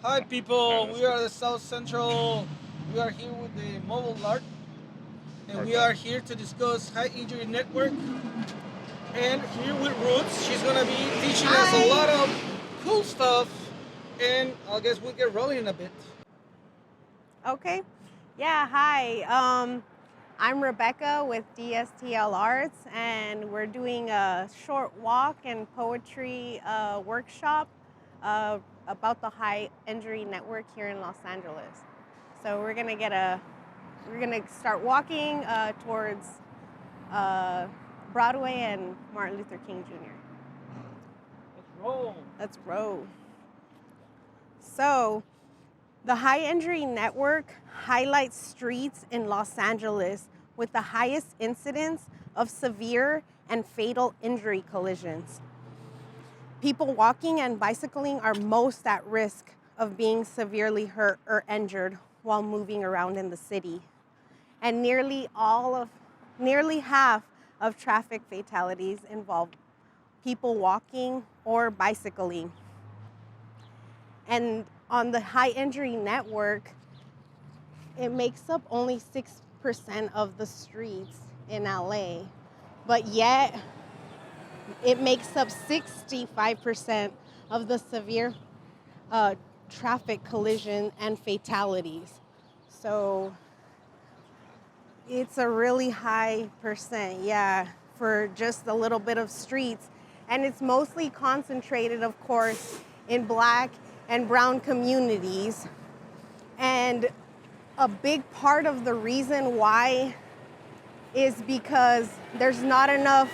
Hi people, we are the South Central. We are here with the mobile art, and we are here to discuss high injury network. And here with Roots, she's gonna be teaching us a lot of cool stuff. And I guess we'll get rolling in a bit. Okay. Yeah, hi. I'm Rebecca with DSTL Arts, and we're doing a short walk and poetry workshop about the high injury network here in Los Angeles. So we're gonna start walking towards Broadway and Martin Luther King Jr. Let's roll. Let's roll. So, the high injury network highlights streets in Los Angeles with the highest incidence of severe and fatal injury collisions. People walking and bicycling are most at risk of being severely hurt or injured while moving around in the city. And nearly half of traffic fatalities involve people walking or bicycling. And on the high injury network, it makes up only 6% of the streets in LA, but yet it makes up 65% of the severe traffic collision and fatalities. So it's a really high percent, yeah, for just a little bit of streets. And it's mostly concentrated, of course, in Black and brown communities. And a big part of the reason why is because there's not enough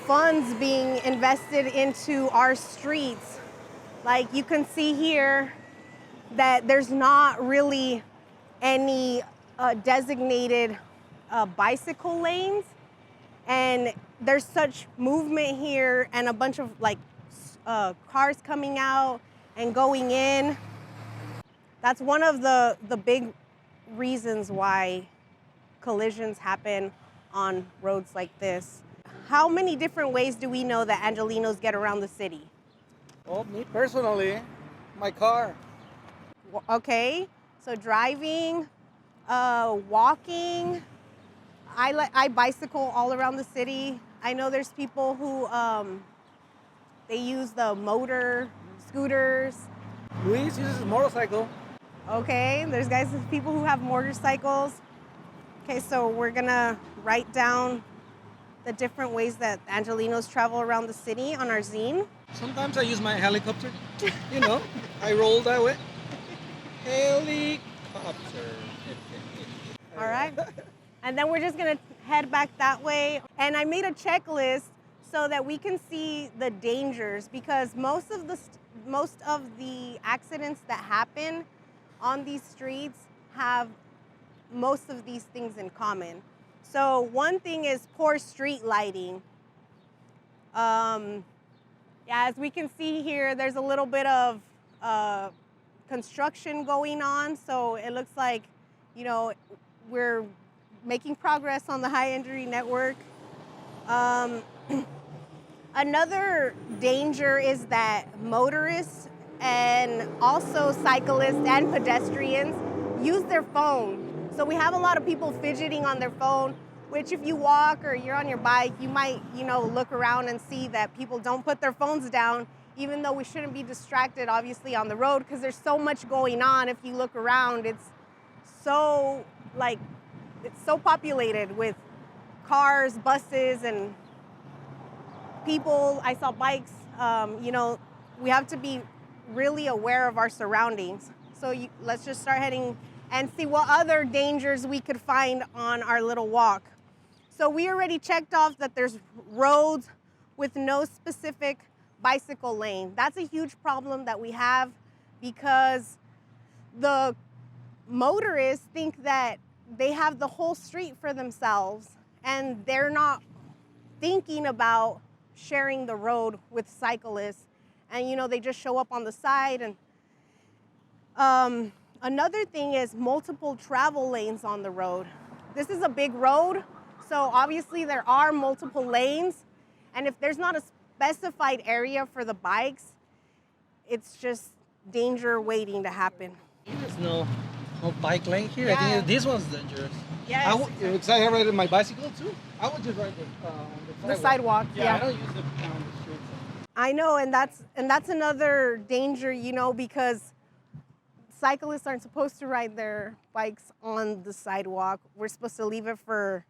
funds being invested into our streets. Like you can see here that there's not really any designated bicycle lanes, and there's such movement here and a bunch of cars coming out and going in. That's one of the big reasons why collisions happen on roads like this. How many different ways do we know that Angelenos get around the city? Well, me personally, my car. Okay, so driving, walking. I bicycle all around the city. I know there's people who they use the motor scooters. Luis uses his motorcycle. Okay, there's people who have motorcycles. Okay, so we're gonna write down the different ways that Angelenos travel around the city on our zine. Sometimes I use my helicopter. You know, I roll that way. Helicopter. All right, and then we're just gonna head back that way. And I made a checklist so that we can see the dangers, because most of the accidents that happen on these streets have most of these things in common. So one thing is poor street lighting. As we can see here, there's a little bit of construction going on. So it looks like, we're making progress on the high injury network. Another danger is that motorists and also cyclists and pedestrians use their phone. So we have a lot of people fidgeting on their phone, which if you walk or you're on your bike, you might, look around and see that people don't put their phones down, even though we shouldn't be distracted, obviously, on the road, because there's so much going on. If you look around, it's so populated with cars, buses, and people. I saw bikes. We have to be really aware of our surroundings. So let's just start heading and see what other dangers we could find on our little walk. So we already checked off that there's roads with no specific bicycle lane. That's a huge problem that we have, because the motorists think that they have the whole street for themselves, and they're not thinking about sharing the road with cyclists. And they just show up on the side. And another thing is multiple travel lanes on the road. This is a big road, so obviously there are multiple lanes. And if there's not a specified area for the bikes, it's just danger waiting to happen. There's no bike lane here. I Yeah. think this one's dangerous. Yes. Because I ride my bicycle too. I would just ride The sidewalk. Yeah, I don't use the streets. I know, and that's another danger, you know, because cyclists aren't supposed to ride their bikes on the sidewalk. We're supposed to leave it for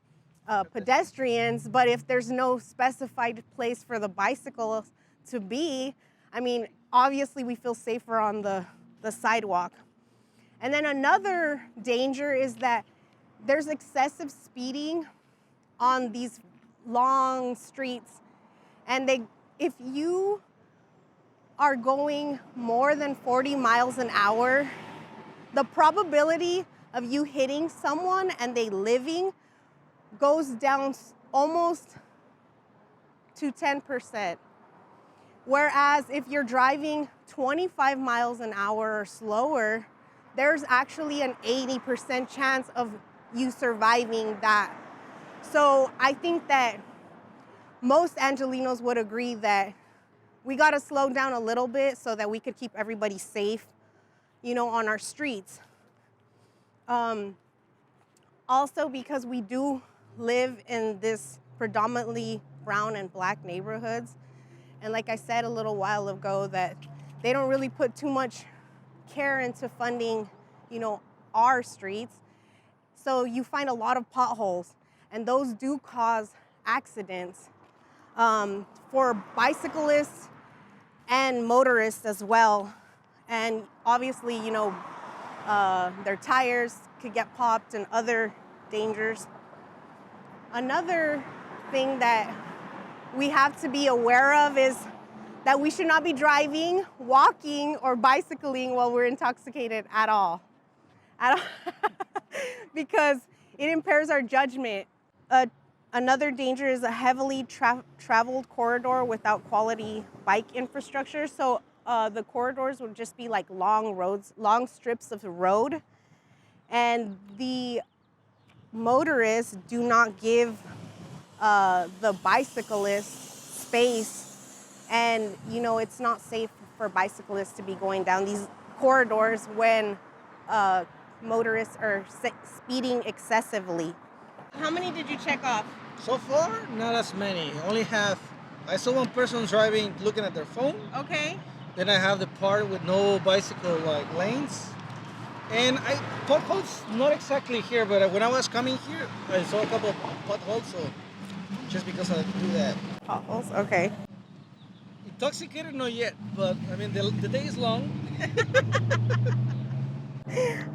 pedestrians, but if there's no specified place for the bicycle to be, I mean, obviously we feel safer on the sidewalk. And then another danger is that there's excessive speeding on these long streets, and if you are going more than 40 miles an hour, the probability of you hitting someone and they living goes down almost to 10%. Whereas if you're driving 25 miles an hour or slower, there's actually an 80% chance of you surviving that. So I think that most Angelinos would agree that we got to slow down a little bit so that we could keep everybody safe, you know, on our streets. Also, because we do live in this predominantly brown and black neighborhoods, and like I said a little while ago, that they don't really put too much care into funding, you know, our streets. So you find a lot of potholes, and those do cause accidents for bicyclists and motorists as well. And obviously, you know, their tires could get popped and other dangers. Another thing that we have to be aware of is that we should not be driving, walking, or bicycling while we're intoxicated at all. Because it impairs our judgment. Another danger is a heavily traveled corridor without quality bike infrastructure. So the corridors would just be like long roads, long strips of road. And the motorists do not give the bicyclists space. And, you know, it's not safe for bicyclists to be going down these corridors when motorists are speeding excessively. How many did you check off? So far, not as many. I saw one person driving, looking at their phone. Okay. Then I have the part with no bicycle lanes. And potholes, not exactly here, but when I was coming here, I saw a couple of potholes, so just because I do that. Potholes, okay. Intoxicated, not yet, but I mean, the day is long.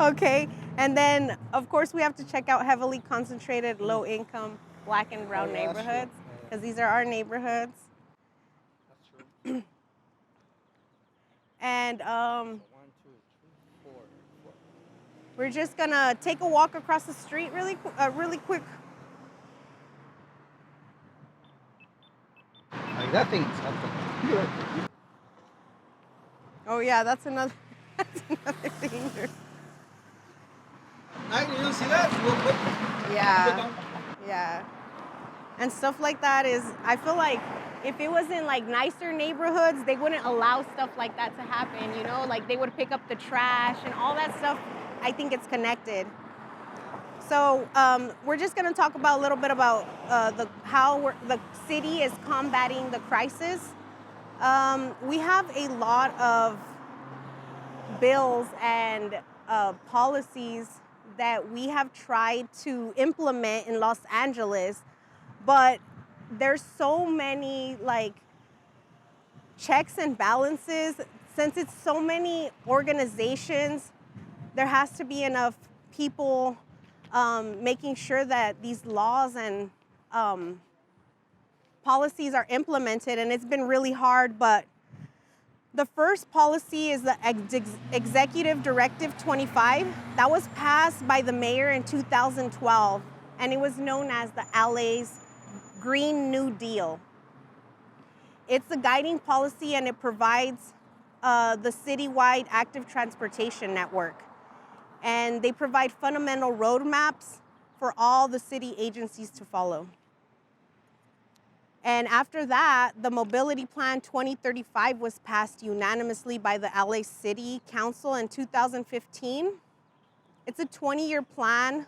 Okay, and then of course we have to check out heavily concentrated, low income, black and brown neighborhoods, because these are our neighborhoods. That's true. And 1, 2, 3, 4. we're just gonna take a walk across the street really quick. Like that thing is helpful. Oh yeah, that's another danger. You don't see that? Real quick. Yeah. And stuff like that is, I feel like if it was in like nicer neighborhoods, they wouldn't allow stuff like that to happen, you know? Like they would pick up the trash and all that stuff. I think it's connected. So we're just gonna talk about a little bit about how the city is combating the crisis. We have a lot of bills and policies that we have tried to implement in Los Angeles, but there's so many like checks and balances. Since it's so many organizations, there has to be enough people making sure that these laws and policies are implemented, and it's been really hard. But the first policy is the Executive Directive 25. That was passed by the mayor in 2012, and it was known as the LA's Green New Deal. It's a guiding policy, and it provides the citywide active transportation network. And they provide fundamental roadmaps for all the city agencies to follow. And after that, the Mobility Plan 2035 was passed unanimously by the LA City Council in 2015. It's a 20-year plan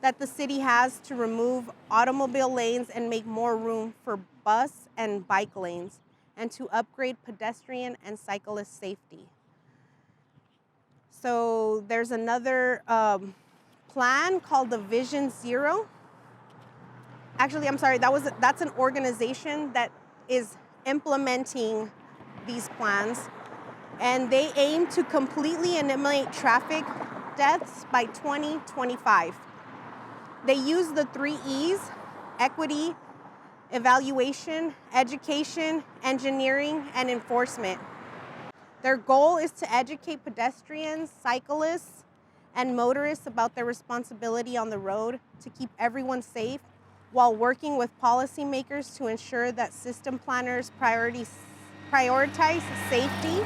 that the city has to remove automobile lanes and make more room for bus and bike lanes, and to upgrade pedestrian and cyclist safety. So there's another plan called the Vision Zero. Actually, I'm sorry, that's an organization that is implementing these plans, and they aim to completely eliminate traffic deaths by 2025. They use the 3 E's: equity, evaluation, education, engineering, and enforcement. Their goal is to educate pedestrians, cyclists, and motorists about their responsibility on the road to keep everyone safe, while working with policymakers to ensure that system planners prioritize safety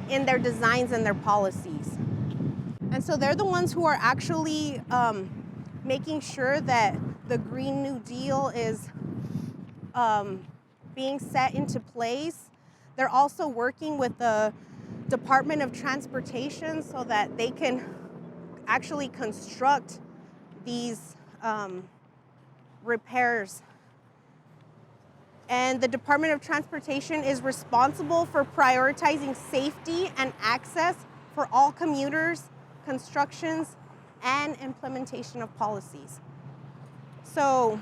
in their designs and their policies. And so they're the ones who are actually making sure that the Green New Deal is being set into place. They're also working with the Department of Transportation so that they can actually construct these repairs. And the Department of Transportation is responsible for prioritizing safety and access for all commuters, constructions, and implementation of policies. So,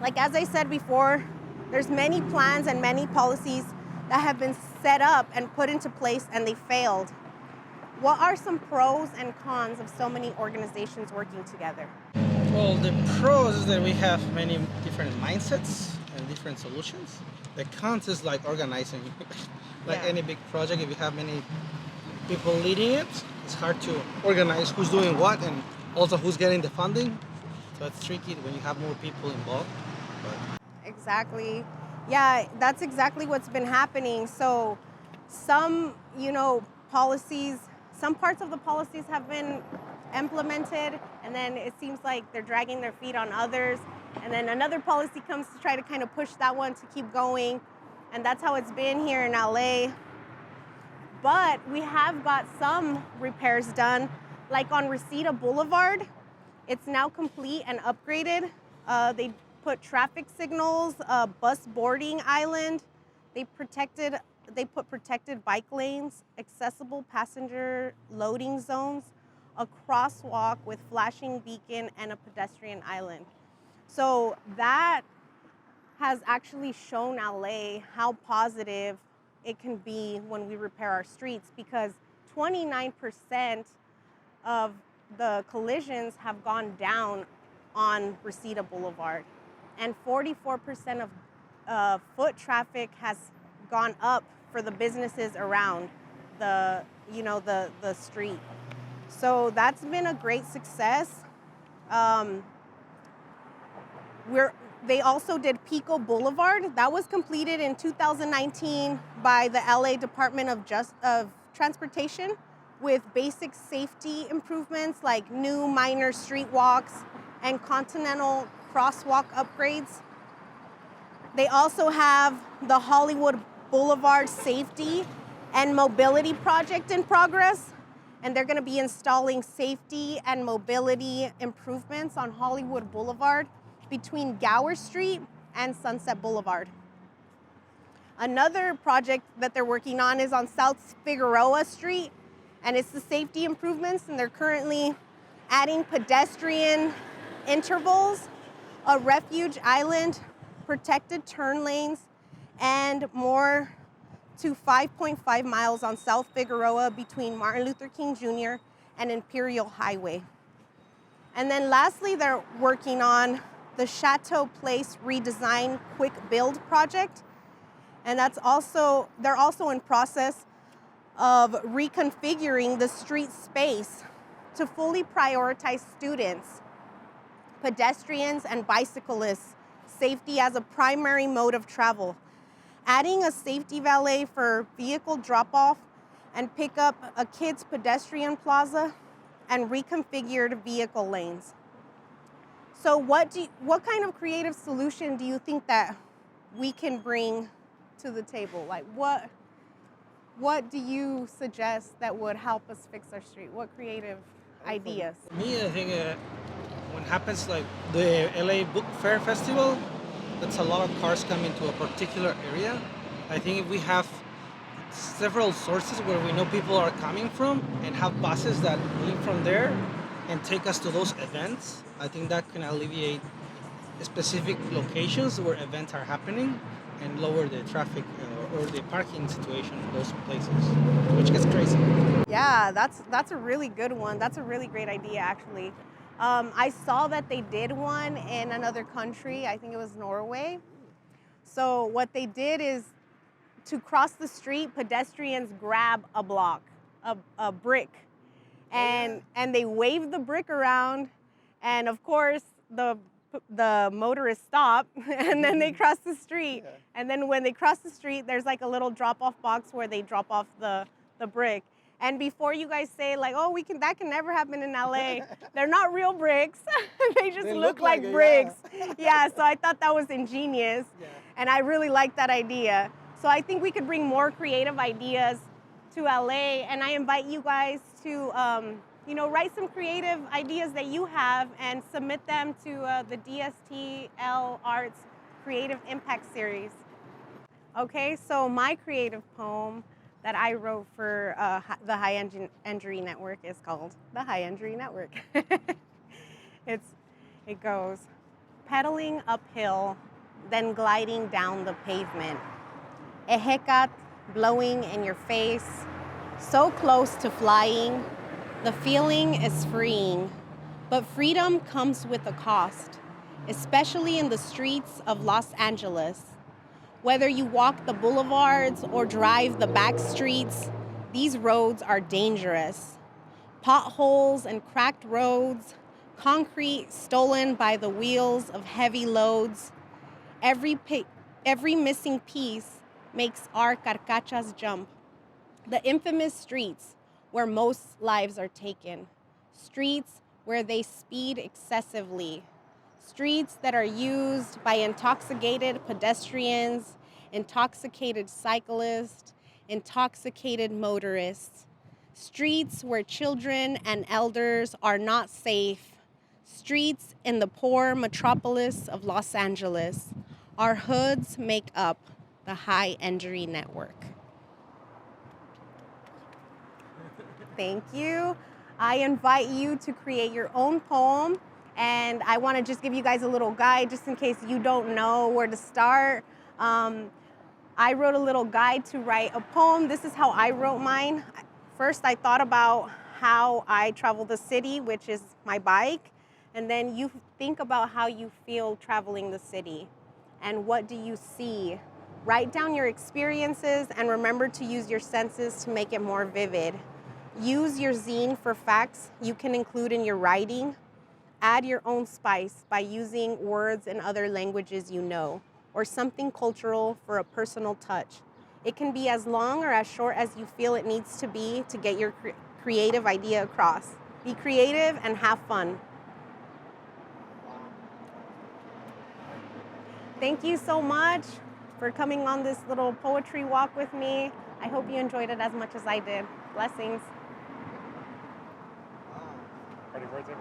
like as I said before, there's many plans and many policies that have been set up and put into place and they failed. What are some pros and cons of so many organizations working together? Well, the pros is that we have many different mindsets and different solutions. The cons is like organizing. Like any big project, if you have many people leading it, it's hard to organize who's doing what and also who's getting the funding. So it's tricky when you have more people involved. But Exactly. Yeah, that's exactly what's been happening. So some, policies, some parts of the policies have been implemented, and then it seems like they're dragging their feet on others. And then another policy comes to try to kind of push that one to keep going. And that's how it's been here in LA. But we have got some repairs done, like on Reseda Boulevard. It's now complete and upgraded. They put traffic signals, a bus boarding island. They put protected bike lanes, accessible passenger loading zones, a crosswalk with flashing beacon, and a pedestrian island. So that has actually shown LA how positive it can be when we repair our streets, because 29% of the collisions have gone down on Reseda Boulevard, and 44% of foot traffic has gone up for the businesses around the street. So that's been a great success. They also did Pico Boulevard. That was completed in 2019 by the LA Department of Transportation, with basic safety improvements like new minor street walks and continental crosswalk upgrades. They also have the Hollywood Boulevard Safety and Mobility Project in progress, and they're going to be installing safety and mobility improvements on Hollywood Boulevard between Gower Street and Sunset Boulevard. Another project that they're working on is on South Figueroa Street, and it's the safety improvements, and they're currently adding pedestrian intervals, a refuge island, protected turn lanes, and more to 5.5 miles on South Figueroa between Martin Luther King Jr. and Imperial Highway. And then lastly, they're working on the Chateau Place redesign quick build project. And they're also in process of reconfiguring the street space to fully prioritize students, pedestrians, and bicyclists' safety as a primary mode of travel, adding a safety valet for vehicle drop-off and pickup, a kids pedestrian plaza, and reconfigured vehicle lanes. So what kind of creative solution do you think that we can bring to the table? Like what do you suggest that would help us fix our street? What creative ideas? For me, I think when happens like the LA Book Fair Festival, that's a lot of cars coming to a particular area. I think if we have several sources where we know people are coming from and have buses that leave from there and take us to those events, I think that can alleviate specific locations where events are happening and lower the traffic or the parking situation in those places, which gets crazy. Yeah, that's a really good one. That's a really great idea, actually. I saw that they did one in another country. I think it was Norway. So what they did is to cross the street, pedestrians grab a block, a brick, and they wave the brick around, and of course the motorists stop, and then they cross the street. Yeah. And then when they cross the street, there's like a little drop-off box where they drop off the brick. And before you guys say like, oh, that can never happen in LA, they're not real bricks. They just look like it, bricks. yeah. Yeah, so I thought that was ingenious. Yeah. And I really like that idea. So I think we could bring more creative ideas to LA, and I invite you guys to write some creative ideas that you have and submit them to the DSTL Arts Creative Impact Series. Okay, so my creative poem that I wrote for the High Entry Network is called The High Entry Network. It goes, pedaling uphill, then gliding down the pavement. A Hecat blowing in your face, so close to flying. The feeling is freeing, but freedom comes with a cost, especially in the streets of Los Angeles. Whether you walk the boulevards or drive the back streets, these roads are dangerous. Potholes and cracked roads, concrete stolen by the wheels of heavy loads. Every missing piece makes our carcachas jump. The infamous streets where most lives are taken. Streets where they speed excessively. Streets that are used by intoxicated pedestrians, intoxicated cyclists, intoxicated motorists. Streets where children and elders are not safe. Streets in the poor metropolis of Los Angeles. Our hoods make up the High Entry Network. Thank you. I invite you to create your own poem, and I want to just give you guys a little guide just in case you don't know where to start. I wrote a little guide to write a poem. This is how I wrote mine. First, I thought about how I travel the city, which is my bike, and then you think about how you feel traveling the city and what do you see. Write down your experiences and remember to use your senses to make it more vivid. Use your zine for facts you can include in your writing. Add your own spice by using words in other languages you know, or something cultural for a personal touch. It can be as long or as short as you feel it needs to be to get your creative idea across. Be creative and have fun. Thank you so much for coming on this little poetry walk with me. I hope you enjoyed it as much as I did. Blessings. Ready for it, Taker?